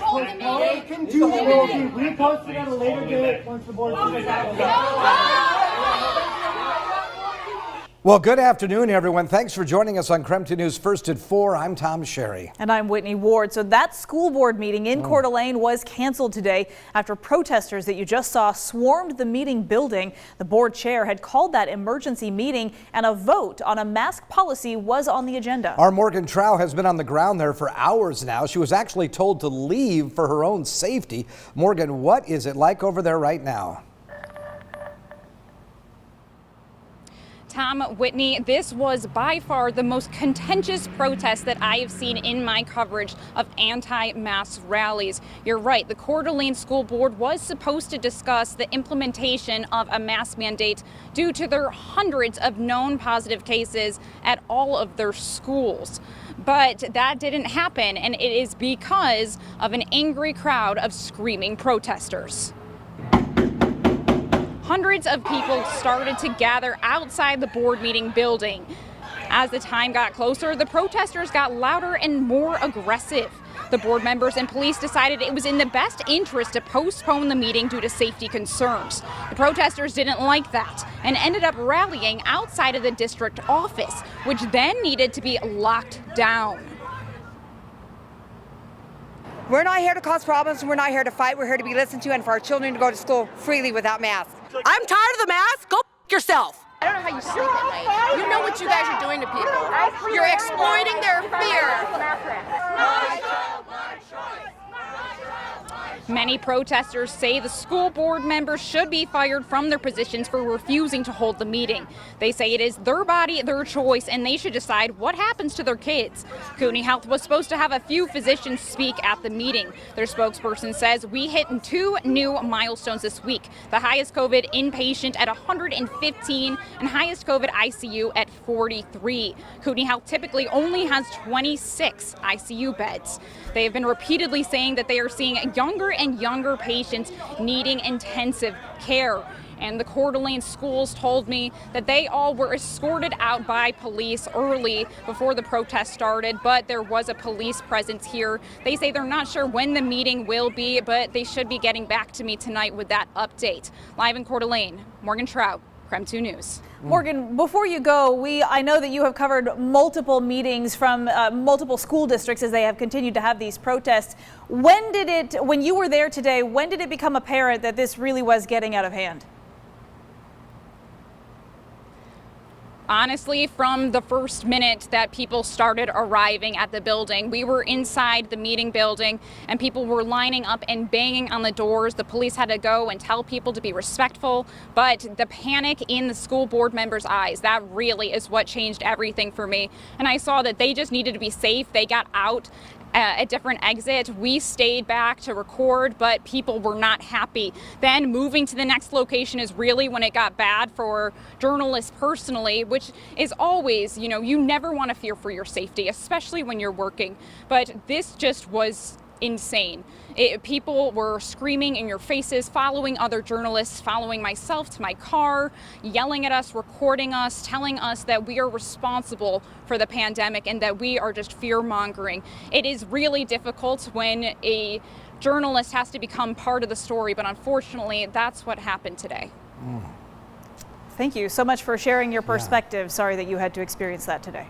will be reposted at a later date once the board is out. Well, good afternoon, everyone. Thanks for joining us on KREM 2 News First at 4. I'm Tom Sherry. And I'm Whitney Ward. So that school board meeting in Coeur d'Alene was canceled today after protesters that you just saw swarmed the meeting building. The board chair had called that emergency meeting, and a vote on a mask policy was on the agenda. Our Morgan Trau has been on the ground there for hours now. She was actually told to leave for her own safety. Morgan, what is it like over there right now? Tom, Whitney, this was by far the most contentious protest that I have seen in my coverage of anti-mask rallies. You're right, the Coeur d'Alene School Board was supposed to discuss the implementation of a mask mandate due to their hundreds of known positive cases at all of their schools. But that didn't happen, and it is because of an angry crowd of screaming protesters. Hundreds of people started to gather outside the board meeting building. As the time got closer, the protesters got louder and more aggressive. The board members and police decided it was in the best interest to postpone the meeting due to safety concerns. The protesters didn't like that and ended up rallying outside of the district office, which then needed to be locked down. We're not here to cause problems, and we're not here to fight. We're here to be listened to and for our children to go to school freely without masks. I'm tired of the mask. Go yourself. I don't know how you sleep at night. You know what you guys are doing to people. You're exploiting their fear. Many protesters say the school board members should be fired from their positions for refusing to hold the meeting. They say it is their body, their choice, and they should decide what happens to their kids. Kootenai Health was supposed to have a few physicians speak at the meeting. Their spokesperson says we hit 2 new milestones this week. The highest COVID inpatient at 115 and highest COVID ICU at 43. Kootenai Health typically only has 26 ICU beds. They have been repeatedly saying that they are seeing younger and younger patients needing intensive care. And the Coeur d'Alene schools told me that they all were escorted out by police early before the protest started, but there was a police presence here. They say they're not sure when the meeting will be, but they should be getting back to me tonight with that update. Live in Coeur d'Alene, Morgan Trau, KREM 2 News. Morgan, before you go, I know that you have covered multiple meetings from multiple school districts as they have continued to have these protests. When you were there today, when did it become apparent that this really was getting out of hand? Honestly, from the first minute that people started arriving at the building, we were inside the meeting building and people were lining up and banging on the doors. The police had to go and tell people to be respectful, but the panic in the school board members' eyes, that really is what changed everything for me. And I saw that they just needed to be safe. They got out a different exit. We stayed back to record, but people were not happy. Then moving to the next location is really when it got bad for journalists personally, which is always, you never want to fear for your safety, especially when you're working. But this just was insane. People were screaming in your faces, following other journalists, following myself to my car, yelling at us, recording us, telling us that we are responsible for the pandemic and that we are just fear-mongering. It is really difficult when a journalist has to become part of the story, but unfortunately, that's what happened today. Thank you so much for sharing your perspective. Sorry that you had to experience that today.